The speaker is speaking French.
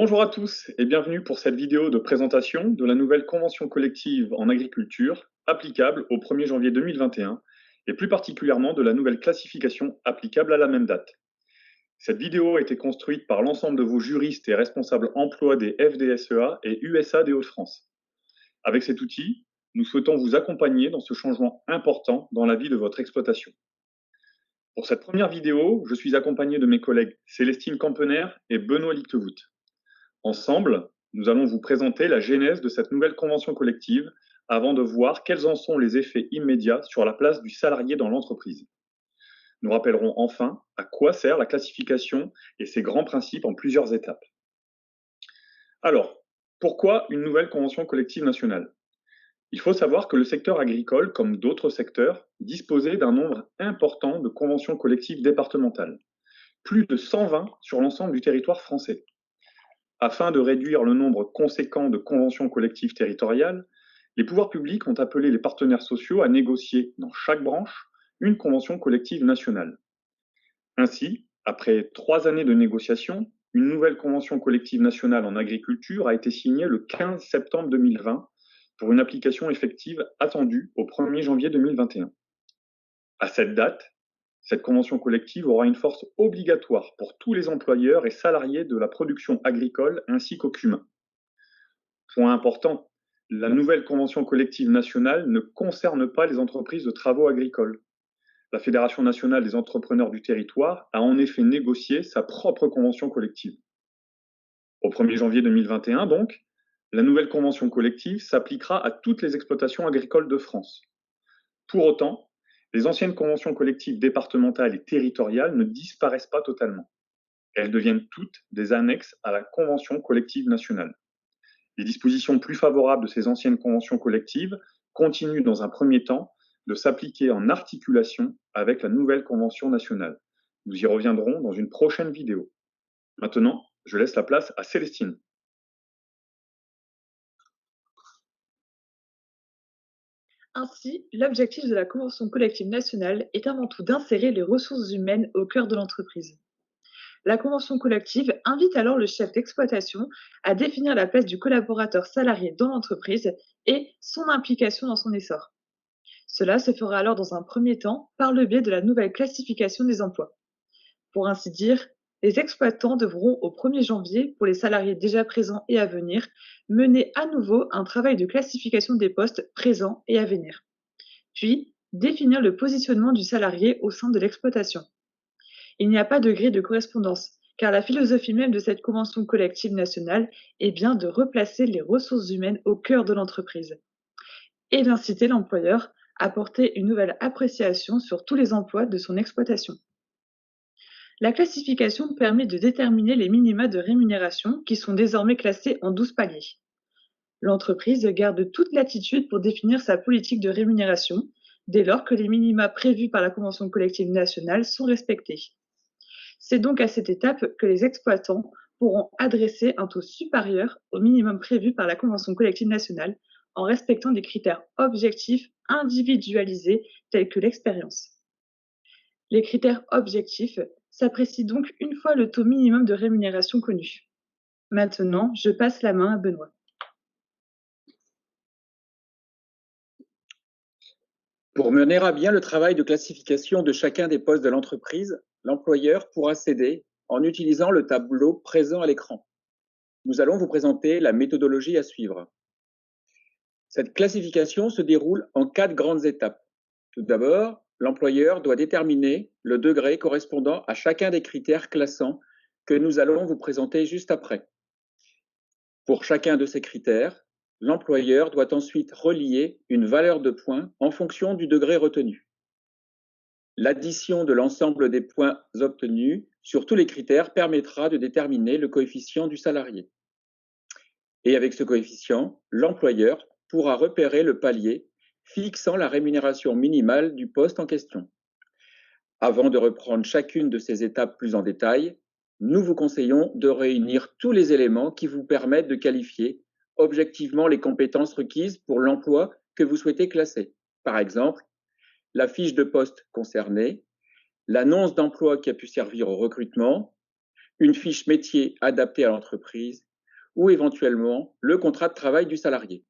Bonjour à tous et bienvenue pour cette vidéo de présentation de la nouvelle convention collective en agriculture applicable au 1er janvier 2021 et plus particulièrement de la nouvelle classification applicable à la même date. Cette vidéo a été construite par l'ensemble de vos juristes et responsables emploi des FDSEA et USA des Hauts-de-France. Avec cet outil, nous souhaitons vous accompagner dans ce changement important dans la vie de votre exploitation. Pour cette première vidéo, je suis accompagné de mes collègues Célestine Campener et Benoît Lictevoet. Ensemble, nous allons vous présenter la genèse de cette nouvelle convention collective avant de voir quels en sont les effets immédiats sur la place du salarié dans l'entreprise. Nous rappellerons enfin à quoi sert la classification et ses grands principes en plusieurs étapes. Alors, pourquoi une nouvelle convention collective nationale? Il faut savoir que le secteur agricole, comme d'autres secteurs, disposait d'un nombre important de conventions collectives départementales, plus de 120 sur l'ensemble du territoire français. Afin de réduire le nombre conséquent de conventions collectives territoriales, les pouvoirs publics ont appelé les partenaires sociaux à négocier dans chaque branche une convention collective nationale. Ainsi, après 3 années de négociations, une nouvelle convention collective nationale en agriculture a été signée le 15 septembre 2020 pour une application effective attendue au 1er janvier 2021. À cette date, cette convention collective aura une force obligatoire pour tous les employeurs et salariés de la production agricole ainsi qu'aux CUMA. Point important, la nouvelle convention collective nationale ne concerne pas les entreprises de travaux agricoles. La Fédération nationale des entrepreneurs du territoire a en effet négocié sa propre convention collective. Au 1er janvier 2021, donc, la nouvelle convention collective s'appliquera à toutes les exploitations agricoles de France. Pour autant, les anciennes conventions collectives départementales et territoriales ne disparaissent pas totalement. Elles deviennent toutes des annexes à la convention collective nationale. Les dispositions plus favorables de ces anciennes conventions collectives continuent dans un premier temps de s'appliquer en articulation avec la nouvelle convention nationale. Nous y reviendrons dans une prochaine vidéo. Maintenant, je laisse la place à Célestine. Ainsi, l'objectif de la convention collective nationale est avant tout d'insérer les ressources humaines au cœur de l'entreprise. La convention collective invite alors le chef d'exploitation à définir la place du collaborateur salarié dans l'entreprise et son implication dans son essor. Cela se fera alors dans un premier temps par le biais de la nouvelle classification des emplois. Pour ainsi dire, les exploitants devront au 1er janvier, pour les salariés déjà présents et à venir, mener à nouveau un travail de classification des postes présents et à venir. Puis, définir le positionnement du salarié au sein de l'exploitation. Il n'y a pas de grille de correspondance, car la philosophie même de cette convention collective nationale est bien de replacer les ressources humaines au cœur de l'entreprise et d'inciter l'employeur à porter une nouvelle appréciation sur tous les emplois de son exploitation. La classification permet de déterminer les minima de rémunération qui sont désormais classés en 12 paliers. L'entreprise garde toute latitude pour définir sa politique de rémunération dès lors que les minima prévus par la convention collective nationale sont respectés. C'est donc à cette étape que les exploitants pourront adresser un taux supérieur au minimum prévu par la convention collective nationale en respectant des critères objectifs individualisés tels que l'expérience. Les critères objectifs s'apprécient donc une fois le taux minimum de rémunération connu. Maintenant, je passe la main à Benoît. Pour mener à bien le travail de classification de chacun des postes de l'entreprise, l'employeur pourra s'aider en utilisant le tableau présent à l'écran. Nous allons vous présenter la méthodologie à suivre. Cette classification se déroule en 4 grandes étapes. Tout d'abord, l'employeur doit déterminer le degré correspondant à chacun des critères classants que nous allons vous présenter juste après. Pour chacun de ces critères, l'employeur doit ensuite relier une valeur de points en fonction du degré retenu. L'addition de l'ensemble des points obtenus sur tous les critères permettra de déterminer le coefficient du salarié. Et avec ce coefficient, l'employeur pourra repérer le palier fixant la rémunération minimale du poste en question. Avant de reprendre chacune de ces étapes plus en détail, nous vous conseillons de réunir tous les éléments qui vous permettent de qualifier objectivement les compétences requises pour l'emploi que vous souhaitez classer. Par exemple, la fiche de poste concernée, l'annonce d'emploi qui a pu servir au recrutement, une fiche métier adaptée à l'entreprise ou éventuellement le contrat de travail du salarié.